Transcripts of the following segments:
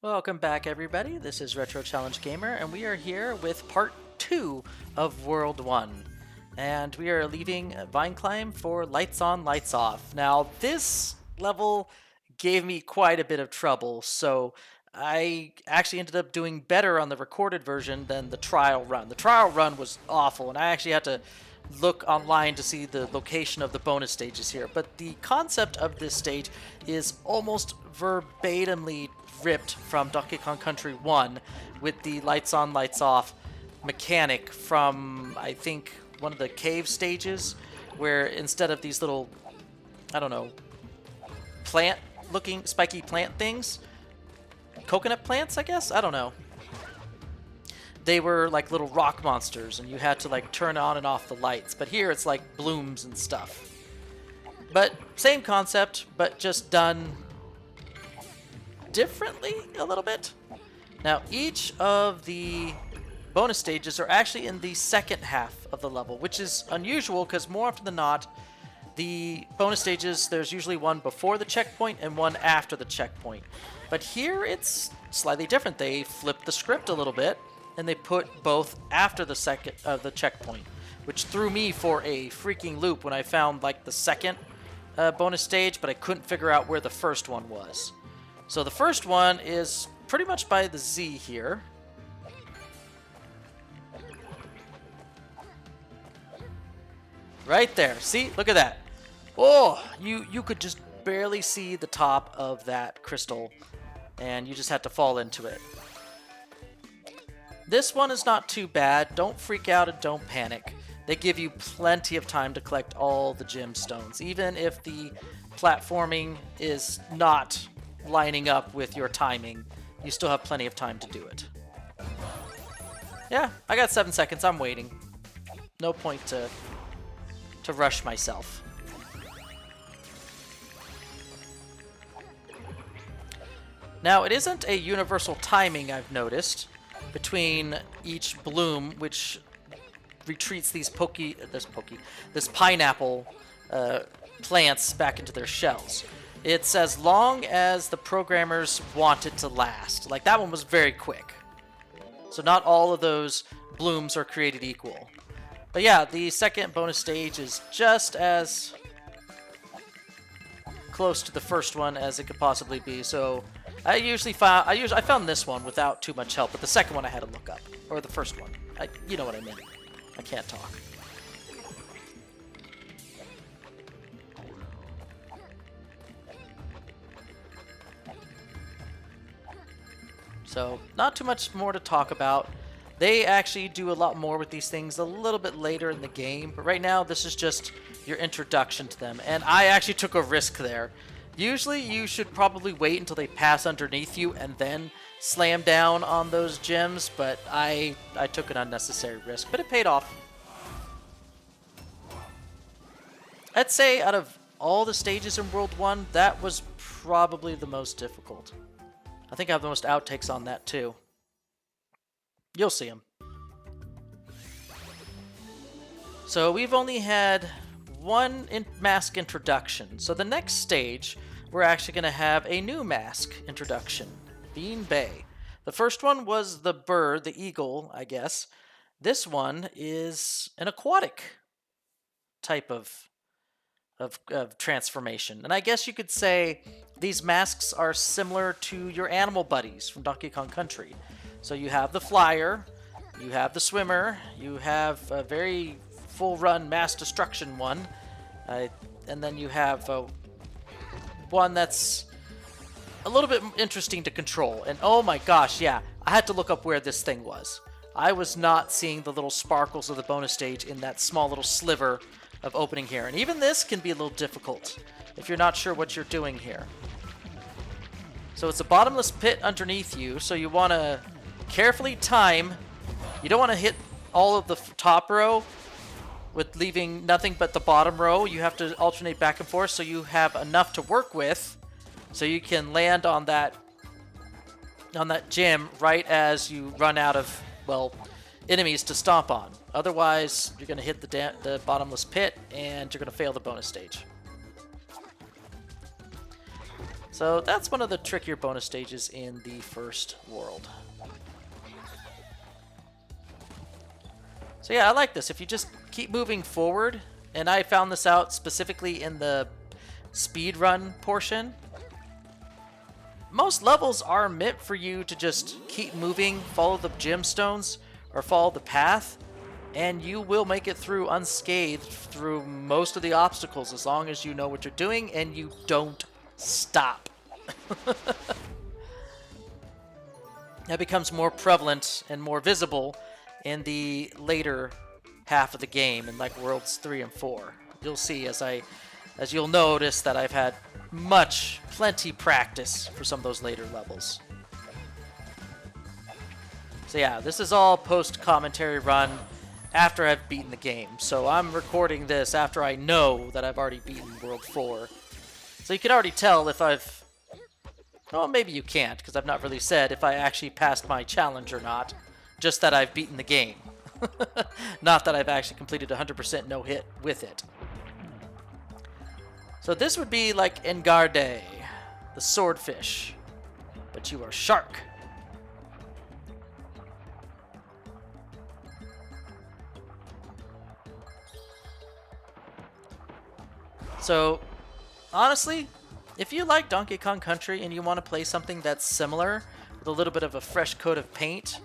Welcome back, everybody. This is Retro Challenge Gamer, and we are here with part 2 of World 1. And we are leaving Vine Climb for Lights On, Lights Off. Now, this level gave me quite a bit of trouble, so I actually ended up doing better on the recorded version than the trial run. The trial run was awful, and I actually had to look online to see the location of the bonus stages here. But the concept of this stage is almost verbatimly ripped from Donkey Kong Country 1 with the lights on, lights off mechanic from, I think, one of the cave stages, where instead of these little, I don't know, plant-looking spiky plant things, coconut plants, I guess? I don't know. They were like little rock monsters, and you had to like turn on and off the lights. But here it's like blooms and stuff. But same concept, but just done differently a little bit. Now, each of the bonus stages are actually in the second half of the level, which is unusual because more often than not, the bonus stages, there's usually one before the checkpoint and one after the checkpoint. But here it's slightly different. They flipped the script a little bit, and they put both after the checkpoint, which threw me for a freaking loop when I found like the second bonus stage, but I couldn't figure out where the first one was. So the first one is pretty much by the Z here. Right there. See? Look at that. Oh, you could just barely see the top of that crystal, and you just had to fall into it. This one is not too bad. Don't freak out and don't panic. They give you plenty of time to collect all the gemstones, even if the platforming is not lining up with your timing. You still have plenty of time to do it. Yeah, I got 7 seconds. I'm waiting. No point to rush myself. Now, it isn't a universal timing, I've noticed, between each bloom, which retreats these this pineapple plants back into their shells. It's as long as the programmers want it to last. Like, that one was very quick. So not all of those blooms are created equal. But yeah, the second bonus stage is just as close to the first one as it could possibly be. So I found this one without too much help, but the second one I had to look up, or the first one. You know what I mean. I can't talk. So, not too much more to talk about. They actually do a lot more with these things a little bit later in the game, but right now this is just your introduction to them. And I actually took a risk there. Usually you should probably wait until they pass underneath you and then slam down on those gems, but I took an unnecessary risk, but it paid off. I'd say out of all the stages in World 1, that was probably the most difficult. I think I have the most outtakes on that too. You'll see them. So we've only had one mask introduction. So the next stage, we're actually going to have a new mask introduction. Bean Bay. The first one was the bird, the eagle, I guess. This one is an aquatic type of transformation. And I guess you could say these masks are similar to your animal buddies from Donkey Kong Country. So you have the flyer, you have the swimmer, you have a very full-run mass destruction one, and then you have one that's a little bit interesting to control. And oh my gosh, yeah, I had to look up where this thing was. I was not seeing the little sparkles of the bonus stage in that small little sliver of opening here. And even this can be a little difficult if you're not sure what you're doing here. So it's a bottomless pit underneath you, so you want to carefully time. You don't want to hit all of the top row with leaving nothing but the bottom row. You have to alternate back and forth so you have enough to work with, so you can land on that gem right as you run out of, well, enemies to stomp on. Otherwise, you're going to hit the bottomless pit and you're going to fail the bonus stage. So that's one of the trickier bonus stages in the first world. So yeah, I like this. If you just keep moving forward, and I found this out specifically in the speedrun portion, most levels are meant for you to just keep moving, follow the gemstones, or follow the path, and you will make it through unscathed through most of the obstacles as long as you know what you're doing and you don't stop. That becomes more prevalent and more visible in the later half of the game, in like Worlds 3 and 4. You'll see as you'll notice that I've had plenty practice for some of those later levels. So yeah, this is all post-commentary run after I've beaten the game. So I'm recording this after I know that I've already beaten World 4. So you can already tell if I've... Well, maybe you can't, because I've not really said if I actually passed my challenge or not. Just that I've beaten the game. Not that I've actually completed 100% no-hit with it. So this would be like Engarde, the swordfish. But you are shark. So, honestly, if you like Donkey Kong Country and you want to play something that's similar, with a little bit of a fresh coat of paint,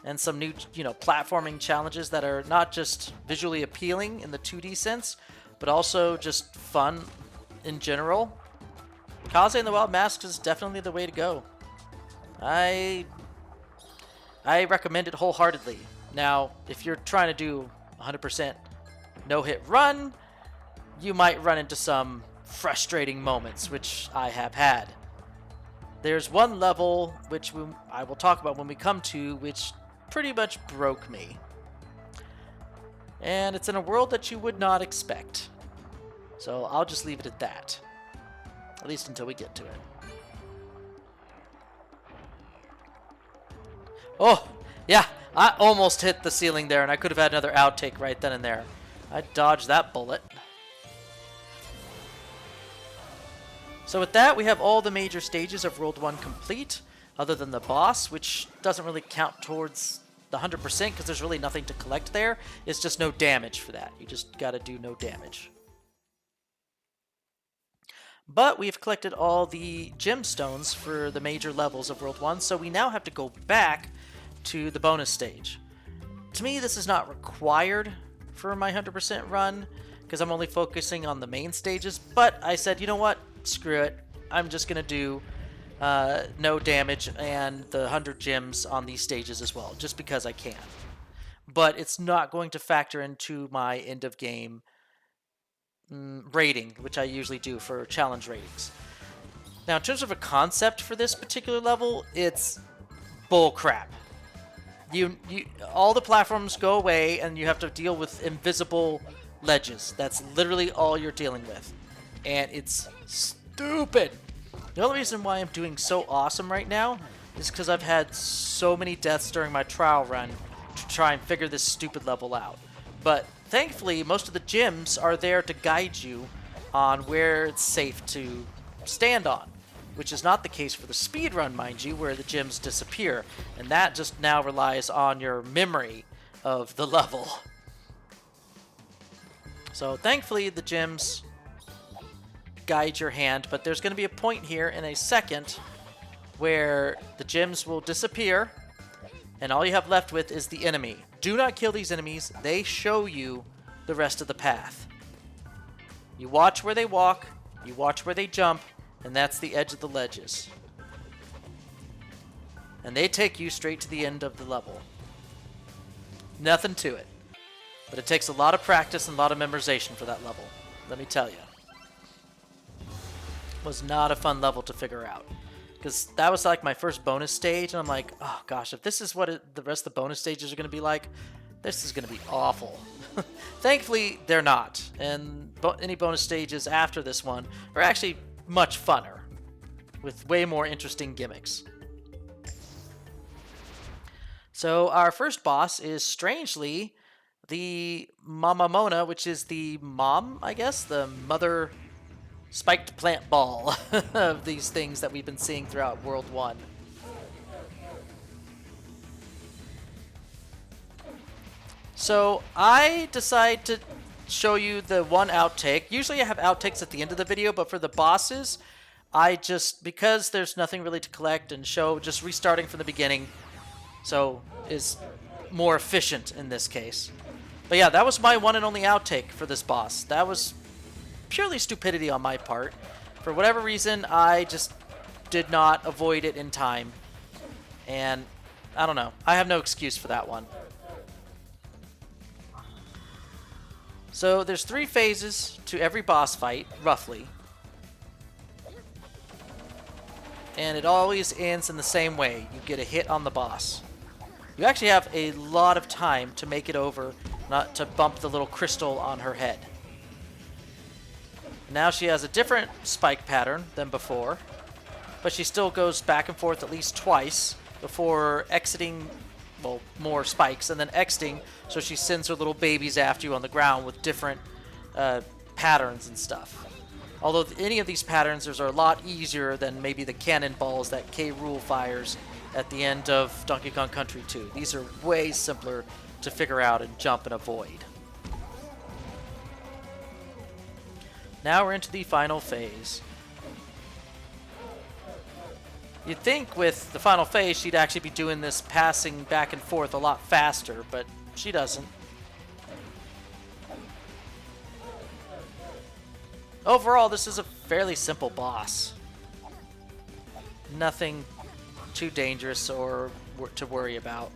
and some new, platforming challenges that are not just visually appealing in the 2D sense, but also just fun in general, Kaze and the Wild Masks is definitely the way to go. I recommend it wholeheartedly. Now, if you're trying to do 100% no-hit run, you might run into some frustrating moments, which I have had. There's one level, which I will talk about when we come to, which pretty much broke me. And it's in a world that you would not expect. So I'll just leave it at that. At least until we get to it. Oh, yeah, I almost hit the ceiling there, and I could have had another outtake right then and there. I dodged that bullet. So with that, we have all the major stages of World 1 complete, other than the boss, which doesn't really count towards the 100% because there's really nothing to collect there. It's just no damage for that. You just gotta do no damage. But we've collected all the gemstones for the major levels of World 1, so we now have to go back to the bonus stage. To me, this is not required for my 100% run, because I'm only focusing on the main stages, but I said, you know what? Screw it. I'm just going to do no damage and the 100 gems on these stages as well, just because I can. But it's not going to factor into my end of game rating, which I usually do for challenge ratings. Now, in terms of a concept for this particular level, it's bull crap. All the platforms go away, and you have to deal with invisible ledges. That's literally all you're dealing with. And it's stupid. The only reason why I'm doing so awesome right now is because I've had so many deaths during my trial run to try and figure this stupid level out. But thankfully, most of the gems are there to guide you on where it's safe to stand on, which is not the case for the speedrun, mind you, where the gems disappear. And that just now relies on your memory of the level. So thankfully, the gems guide your hand, but there's going to be a point here in a second where the gems will disappear, and all you have left with is the enemy. Do not kill these enemies. They show you the rest of the path. You watch where they walk, you watch where they jump, and that's the edge of the ledges. And they take you straight to the end of the level. Nothing to it. But it takes a lot of practice and a lot of memorization for that level. Let me tell you. It was not a fun level to figure out. Because that was like my first bonus stage, and I'm like, oh gosh, if this is what the rest of the bonus stages are going to be like, this is going to be awful. Thankfully, they're not. And any bonus stages after this one are actually much funner, with way more interesting gimmicks. So our first boss is, strangely, the Momma Mona, which is the mom, I guess, the mother spiked plant ball of these things that we've been seeing throughout World 1. So I decide to show you the one outtake. Usually I have outtakes at the end of the video, but for the bosses, I just, because there's nothing really to collect and show, just restarting from the beginning, so is more efficient in this case. But yeah, that was my one and only outtake for this boss. That was purely stupidity on my part. For whatever reason, I just did not avoid it in time. And I don't know. I have no excuse for that one. So there's 3 phases to every boss fight, roughly. And it always ends in the same way. You get a hit on the boss. You actually have a lot of time to make it over, not to bump the little crystal on her head. Now she has a different spike pattern than before, but she still goes back and forth at least twice before exiting, well, more spikes, and then exiting, so she sends her little babies after you on the ground with different patterns and stuff. Although any of these patterns are a lot easier than maybe the cannonballs that K. Rool fires at the end of Donkey Kong Country 2. These are way simpler to figure out and jump and avoid. Now we're into the final phase. You'd think with the final phase she'd actually be doing this passing back and forth a lot faster, but she doesn't. Overall, this is a fairly simple boss. Nothing too dangerous or to worry about.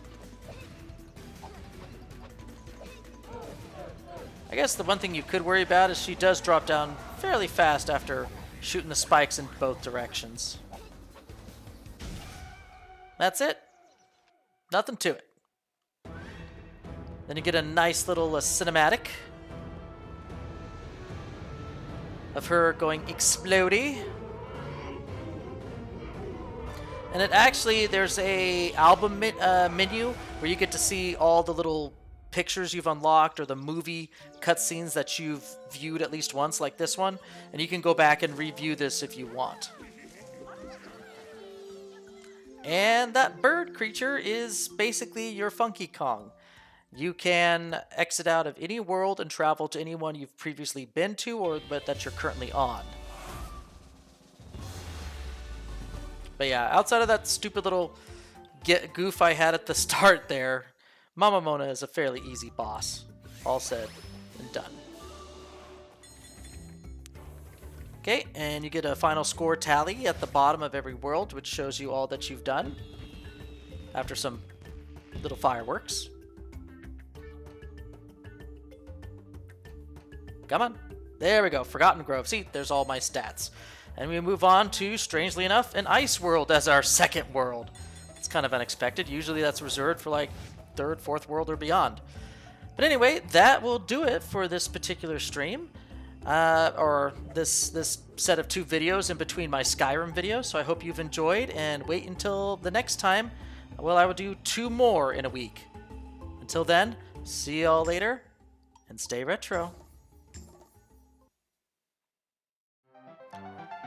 I guess the one thing you could worry about is she does drop down fairly fast after shooting the spikes in both directions. That's it. Nothing to it. Then you get a nice little cinematic of her going explodey. And it actually, there's a album menu where you get to see all the little pictures you've unlocked or the movie cutscenes that you've viewed at least once, like this one. And you can go back and review this if you want. And that bird creature is basically your Funky Kong. You can exit out of any world and travel to any one you've previously been to or that you're currently on. But yeah, outside of that stupid little goof I had at the start there, Momma Mona is a fairly easy boss. All said and done. Okay, and you get a final score tally at the bottom of every world, which shows you all that you've done after some little fireworks. Come on. There we go. Forgotten Grove. See, there's all my stats. And we move on to, strangely enough, an ice world as our second world. It's kind of unexpected. Usually that's reserved for like 3rd, 4th world or beyond. But anyway, that will do it for this particular stream. Or this set of 2 videos in between my Skyrim videos. So I hope you've enjoyed, and wait until the next time. Well, I will do 2 more in a week. Until then, see y'all later, and stay retro.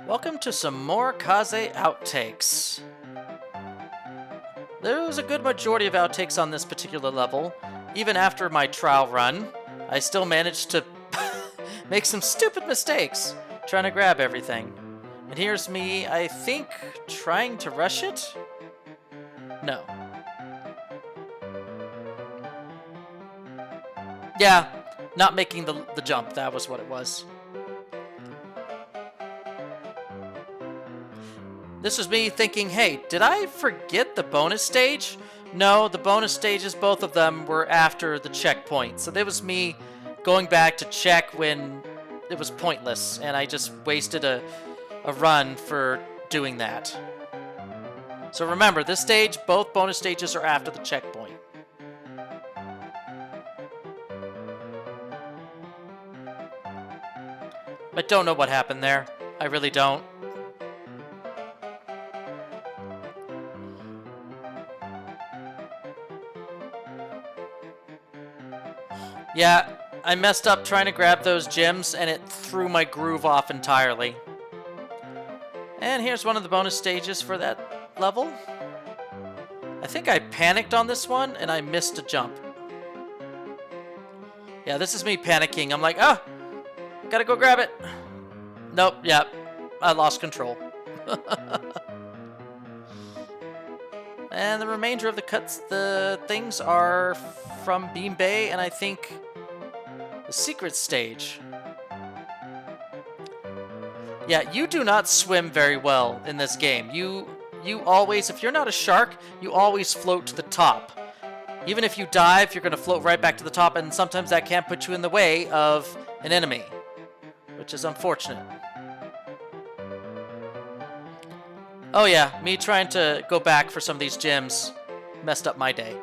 Welcome to some more Kaze outtakes. There was a good majority of outtakes on this particular level. Even after my trial run, I still managed to make some stupid mistakes trying to grab everything. And here's me, I think, trying to rush it? No. Yeah, not making the jump, that was what it was. This was me thinking, hey, did I forget the bonus stage? No, the bonus stages, both of them, were after the checkpoint. So that was me going back to check when it was pointless, and I just wasted a run for doing that. So remember, this stage, both bonus stages are after the checkpoint. I don't know what happened there. I really don't. Yeah, I messed up trying to grab those gems, and it threw my groove off entirely. And here's one of the bonus stages for that level. I think I panicked on this one, and I missed a jump. Yeah, this is me panicking. I'm like, ah, gotta go grab it. Nope, yeah, I lost control. And the remainder of the things are from Beam Bay, and I think the secret stage. Yeah, you do not swim very well in this game. You always, if you're not a shark, you always float to the top. Even if you dive, you're going to float right back to the top, and sometimes that can put you in the way of an enemy, which is unfortunate. Oh yeah, me trying to go back for some of these gems messed up my day.